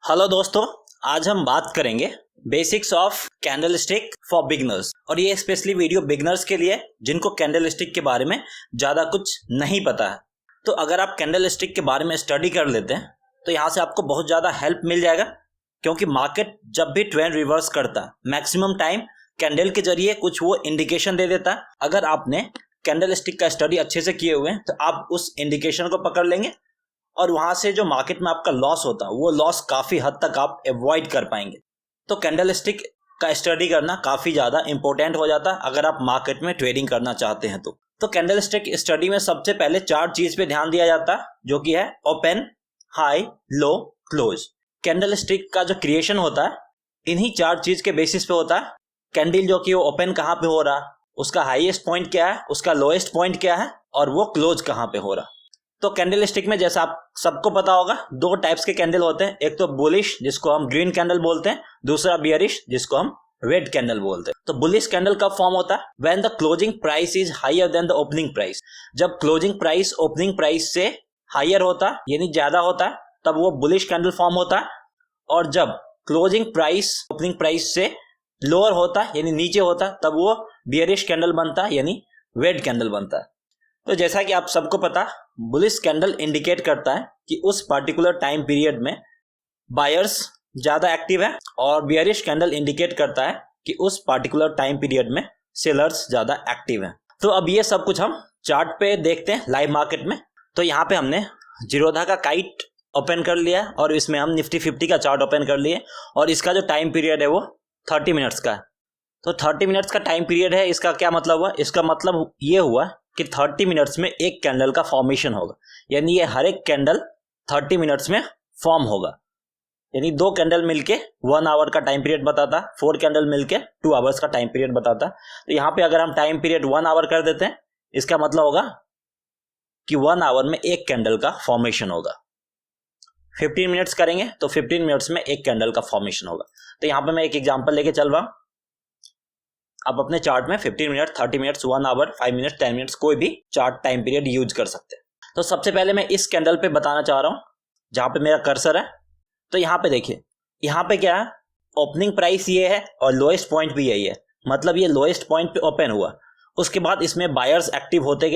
Hello दोस्तों, आज हम बात करेंगे basics of candlestick for beginners. और ये स्पेशली वीडियो बिगनर्स के लिए जिनको कैंडलस्टिक के बारे में ज़्यादा कुछ नहीं पता है। तो अगर आप कैंडलस्टिक के बारे में स्टडी कर लेते हैं तो यहाँ से आपको बहुत ज़्यादा हेल्प मिल जाएगा, क्योंकि मार्केट जब भी ट्रेंड रिवर्स करता है मैक्सिमम टाइम कैंडल के जरिए कुछ वो इंडिकेशन दे देता है। अगर आपने कैंडलस्टिक का स्टडी अच्छे से किए हुए हैं तो आप उस इंडिकेशन को पकड़ लेंगे और वहां से जो मार्केट में आपका लॉस होता है वो लॉस काफी हद तक आप अवॉइड कर पाएंगे। तो कैंडलस्टिक का स्टडी करना काफी ज्यादा इंपॉर्टेंट हो जाता है अगर आप मार्केट में ट्रेडिंग करना चाहते हैं। तो कैंडलस्टिक स्टडी में सबसे पहले 4 चीज पे ध्यान दिया जाता है, जो कि है ओपन, हाई, लो, क्लोज। कैंडलस्टिक का जो क्रिएशन होता है इन्हीं 4 चीज के बेसिस पे होता है। कैंडल जो कि वो ओपन कहाँ पे हो रहा, उसका हाईएस्ट पॉइंट क्या है, उसका लोएस्ट पॉइंट क्या है और वो क्लोज कहाँ पे हो रहा। तो कैंडलस्टिक में जैसा आप सबको पता होगा 2 टाइप्स के कैंडल होते हैं, एक तो बुलिश जिसको हम ग्रीन कैंडल बोलते हैं, दूसरा बियरिश जिसको हम रेड कैंडल बोलते हैं। तो बुलिश कैंडल कब फॉर्म होता है? When the closing price is higher than the opening price. जब क्लोजिंग प्राइस ओपनिंग प्राइस से हायर होता है यानी ज्यादा होता है तब वो बुलिश कैंडल फॉर्म होता है, और जब क्लोजिंग प्राइस ओपनिंग प्राइस से लोअर होता है यानी नीचे होता है तब वो बियरिश कैंडल बनता है यानी रेड कैंडल बनता है। तो जैसा कि आप सबको पता, बुलिश कैंडल इंडिकेट करता है कि उस पर्टिकुलर टाइम पीरियड में बायर्स ज्यादा एक्टिव है, और बियरिश कैंडल इंडिकेट करता है कि उस पर्टिकुलर टाइम पीरियड में सेलर्स ज्यादा एक्टिव हैं। तो अब ये सब कुछ हम चार्ट पे देखते हैं लाइव मार्केट में। तो यहाँ पे हमने जीरोधा का काइट ओपन कर लिया और इसमें हम निफ्टी 50 का चार्ट ओपन कर लिए, और इसका जो टाइम पीरियड है वो 30 मिनट्स का है। तो 30 मिनट्स का टाइम पीरियड है, इसका क्या मतलब हुआ? इसका मतलब ये हुआ कि 30 मिनट्स में एक कैंडल का फॉर्मेशन होगा, यानी ये हर एक कैंडल 30 मिनट्स में फॉर्म होगा। यानी 2 कैंडल मिलके 1 आवर का टाइम पीरियड बताता, 4 कैंडल मिलके 2 आवर्स का टाइम पीरियड बताता। तो यहाँ पे अगर हम टाइम पीरियड 1 आवर कर देते हैं, इसका मतलब होगा कि 1 आवर में एक कैंडल का फॉर्मेशन होगा। 15 मिनट्स करेंगे तो 15 मिनट्स में एक कैंडल का फॉर्मेशन होगा। तो यहाँ पे मैं एक एग्जाम्पल लेके चल रहा हूँ। आप अपने चार्ट में 15 minute, 30 minutes, 1 hour, 5 minutes, 10 minutes कोई भी चार्ट टाइम पीरियड यूज कर सकते हैं। तो सबसे पहले मैं इस कैंडल पे बताना चाह रहा हूँ जहां पे मेरा कर्सर है। तो यहाँ पे देखिए, यहाँ पे क्या है, ओपनिंग प्राइस ये है और लोएस्ट पॉइंट भी यही है। मतलब ये लोएस्ट पॉइंट पे ओपन हुआ, उसके बाद इसमें बायर्स एक्टिव होते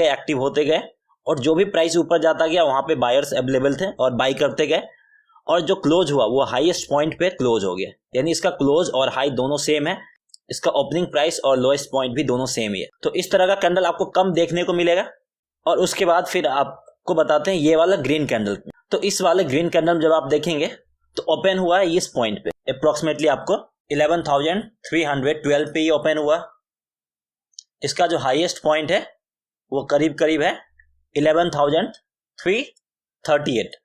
गए और जो भी प्राइस ऊपर जाता गया वहां पे बायर्स अवेलेबल थे और बाई करते गए, और जो क्लोज हुआ वो हाईएस्ट पॉइंट पे क्लोज हो गया। यानी इसका क्लोज और हाई दोनों सेम है, इसका ओपनिंग प्राइस और लोएस्ट पॉइंट भी दोनों सेम ही है। तो इस तरह का कैंडल आपको कम देखने को मिलेगा। और उसके बाद फिर आपको बताते हैं ये वाला ग्रीन कैंडल। तो इस वाले ग्रीन कैंडल जब आप देखेंगे तो ओपन हुआ है इस पॉइंट पे, अप्रोक्सीमेटली आपको 11,312 पे ही ओपन हुआ। इसका जो हाईएस्ट पॉइंट है वो करीब करीब है 11,338।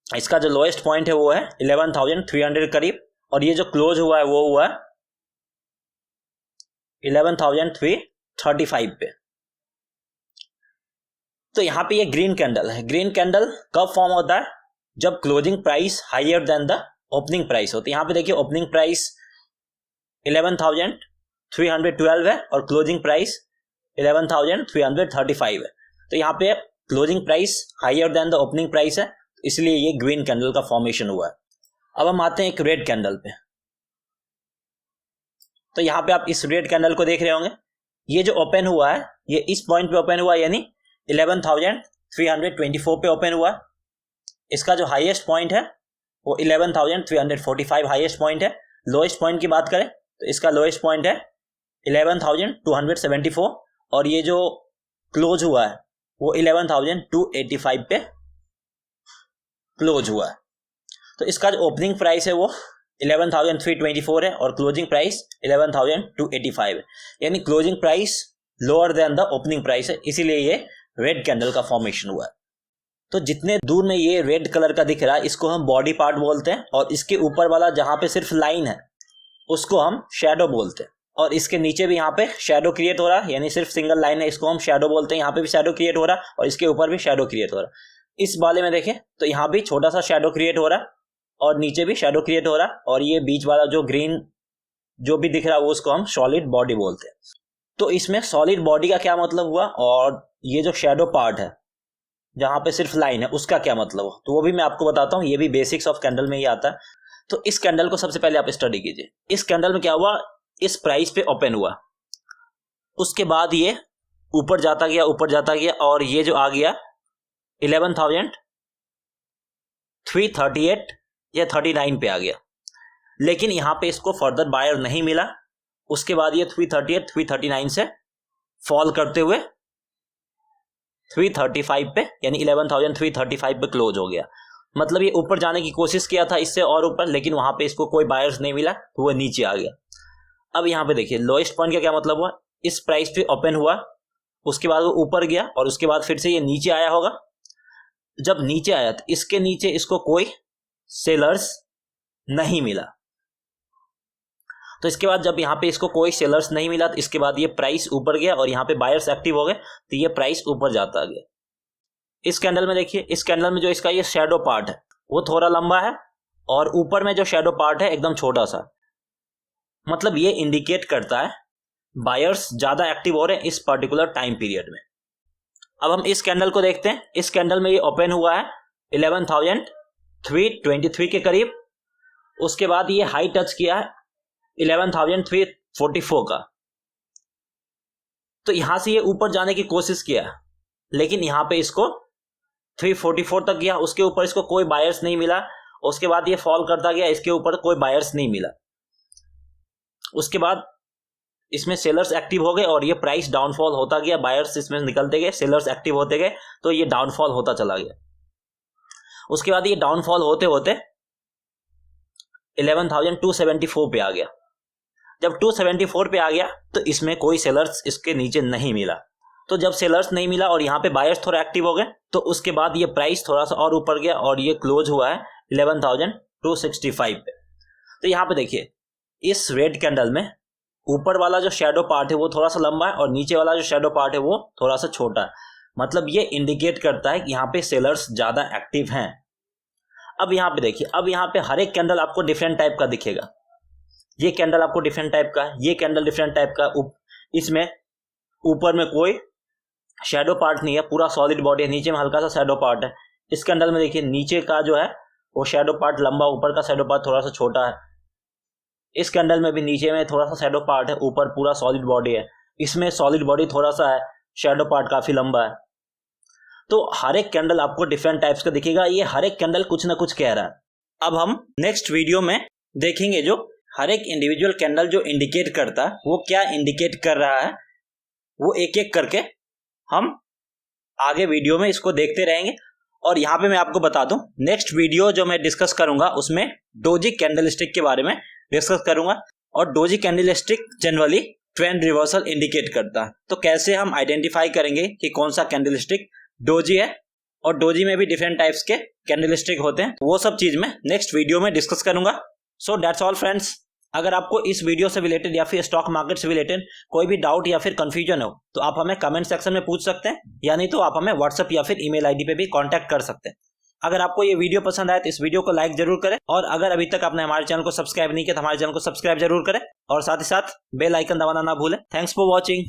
इसका जो लोएस्ट पॉइंट है वो है 11,300 करीब, और ये जो क्लोज हुआ है वो हुआ 11,335 पे। तो यहां पे ये ग्रीन कैंडल है। ग्रीन कैंडल कब फॉर्म होता है? जब closing price higher than the opening price होती है। यहां पे देखिए ओपनिंग प्राइस 11,312 है और क्लोजिंग प्राइस 11,335 है। तो यहाँ पे closing price higher than the opening price है, इसलिए ये ग्रीन कैंडल का फॉर्मेशन हुआ है। अब हम आते हैं एक रेड कैंडल पे। तो यहाँ पे आप इस रेड कैंडल को देख रहे होंगे, ये जो ओपन हुआ है ये इस पॉइंट पे ओपन हुआ, यानी 11,324 पे ओपन हुआ। इसका जो हाईएस्ट पॉइंट है वो 11,345 हाईएस्ट पॉइंट है। लोएस्ट पॉइंट की बात करें तो इसका लोएस्ट पॉइंट है 11,274, और ये जो क्लोज हुआ है वो 11,285 पे क्लोज हुआ है। तो इसका जो ओपनिंग प्राइस है वो 11,324 है और क्लोजिंग प्राइस 11,285 है, यानी closing price lower than the opening price है, इसीलिए ये रेड कैंडल का फॉर्मेशन हुआ है। तो जितने दूर में ये रेड कलर का दिख रहा है इसको हम बॉडी पार्ट बोलते हैं, और इसके ऊपर वाला जहां पे सिर्फ लाइन है उसको हम शैडो बोलते हैं, और इसके नीचे भी यहाँ पे शैडो क्रिएट हो रहा है, यानी सिर्फ सिंगल लाइन है, इसको हम शैडो बोलते हैं। यहाँ पे भी शैडो क्रिएट हो रहा है और इसके ऊपर भी शैडो क्रिएट हो रहा है। इस वाले में देखें तो यहाँ भी छोटा सा शैडो क्रिएट हो रहा है और नीचे भी शैडो क्रिएट हो रहा है, और ये बीच वाला जो ग्रीन जो भी दिख रहा है वो उसको हम सॉलिड बॉडी बोलते हैं। तो इसमें सॉलिड बॉडी का क्या मतलब हुआ, और ये जो शैडो पार्ट है जहां पे सिर्फ लाइन है उसका क्या मतलब हो, तो वो भी मैं आपको बताता हूँ। ये भी बेसिक्स ऑफ कैंडल में ही आता है। तो इस कैंडल को सबसे पहले आप स्टडी कीजिए। इस कैंडल में क्या हुआ, इस प्राइस पे ओपन हुआ, उसके बाद ये ऊपर जाता गया और ये जो आ गया 11,338 या 39 पे आ गया। लेकिन यहां पे इसको फर्दर बायर नहीं मिला। उसके बाद ये 338 339 से फॉल करते हुए 335 पे यानी 11,335 पे क्लोज हो गया। मतलब ये ऊपर जाने की कोशिश किया था इससे और ऊपर, लेकिन वहां पे इसको कोई बायर्स नहीं मिला तो वो नीचे आ गया। अब यहाँ पे देखिए लोएस्ट पॉइंट का क्या मतलब हुआ, इस प्राइस पे ओपन हुआ, उसके बाद वो ऊपर गया और उसके बाद फिर से ये नीचे आया होगा। जब नीचे आया तो इसके नीचे इसको कोई सेलर्स नहीं मिला। तो इसके बाद जब यहाँ पे इसको कोई सेलर्स नहीं मिला तो इसके बाद ये प्राइस ऊपर गया और यहाँ पे बायर्स एक्टिव हो गए तो ये प्राइस ऊपर जाता गया। इस कैंडल में देखिए, इस कैंडल में जो इसका ये शैडो पार्ट है वो थोड़ा लंबा है और ऊपर में जो शैडो पार्ट है एकदम छोटा सा। मतलब ये इंडिकेट करता है बायर्स ज्यादा एक्टिव हो रहे हैं इस पर्टिकुलर टाइम पीरियड में। अब हम इस कैंडल को देखते हैं। इस कैंडल में ये ओपन हुआ है 11,323 के करीब। उसके बाद ये हाई टच किया है 11,344 का। तो यहां से ये ऊपर जाने की कोशिश किया, लेकिन यहां पे इसको 344 तक गया, उसके ऊपर इसको कोई बायर्स नहीं मिला। उसके बाद ये फॉल करता गया, इसके ऊपर कोई बायर्स नहीं मिला। उसके बाद इसमें सेलर्स एक्टिव हो गए और ये प्राइस डाउनफॉल होता गया, बायर्स इसमें निकलते गए, सेलर्स एक्टिव होते गए, तो ये डाउनफॉल होता चला गया। उसके बाद ये डाउनफॉल होते होते 11,274 पे आ गया। जब 274 पे आ गया तो इसमें कोई सेलर्स इसके नीचे नहीं मिला। तो जब सेलर्स नहीं मिला और यहाँ पे बायर्स थोड़ा एक्टिव हो गए तो उसके बाद ये प्राइस थोड़ा सा और ऊपर गया और ये क्लोज हुआ है 11,265 पे। तो यहाँ पे देखिए इस रेड कैंडल में ऊपर वाला जो शैडो पार्ट है वो थोड़ा सा लंबा है और नीचे वाला जो शैडो पार्ट है वो थोड़ा सा छोटा है। मतलब ये इंडिकेट करता है कि यहाँ पे सेलर्स ज्यादा एक्टिव हैं। अब यहाँ पे देखिए, अब यहाँ पे हर एक कैंडल आपको डिफरेंट टाइप का दिखेगा। ये कैंडल आपको डिफरेंट टाइप का, ये कैंडल डिफरेंट टाइप का। इसमें ऊपर में कोई शैडो पार्ट नहीं है, पूरा सॉलिड बॉडी है, नीचे में हल्का सा शैडो पार्ट है। इस कैंडल में देखिए नीचे का जो है वो शैडो पार्ट लंबा, ऊपर का शैडो पार्ट थोड़ा सा छोटा है। इस कैंडल में भी नीचे में थोड़ा सा शैडो पार्ट है, ऊपर पूरा सॉलिड बॉडी है। इसमें सॉलिड बॉडी थोड़ा सा है, शैडो पार्ट काफी लंबा है। तो हर एक कैंडल आपको डिफरेंट टाइप्स का दिखेगा। ये हर एक कैंडल कुछ ना कुछ कह रहा है। अब हम नेक्स्ट वीडियो में देखेंगे जो हर एक इंडिविजुअल कैंडल जो इंडिकेट करता है वो क्या इंडिकेट कर रहा है, वो एक एक करके हम आगे वीडियो में इसको देखते रहेंगे। और यहाँ पे मैं आपको बता दूं, नेक्स्ट वीडियो जो मैं डिस्कस करूंगा उसमें डोजी कैंडलस्टिक के बारे में डिस्कस करूंगा। और doji candlestick generally trend reversal indicate करता है। तो कैसे हम आइडेंटिफाई करेंगे कि कौन सा कैंडलस्टिक डोजी है, और डोजी में भी डिफरेंट टाइप्स के कैंडलस्टिक होते हैं, वो सब चीज मैं नेक्स्ट वीडियो में डिस्कस करूंगा। So that's all friends. अगर आपको इस वीडियो से रिलेटेड या फिर स्टॉक मार्केट से रिलेटेड कोई भी डाउट या फिर कंफ्यूजन हो तो आप हमें कमेंट सेक्शन में पूछ सकते हैं, या नहीं तो आप हमें व्हाट्सएप या फिर ईमेल आईडी पे भी कांटेक्ट कर सकते हैं। अगर आपको ये वीडियो पसंद आए तो इस वीडियो को लाइक जरूर करें, और अगर अभी तक आपने हमारे चैनल को सब्सक्राइब नहीं किया तो हमारे चैनल को सब्सक्राइब जरूर करें, और साथ ही साथ बेल आइकन दबाना ना भूलें। Thanks for watching.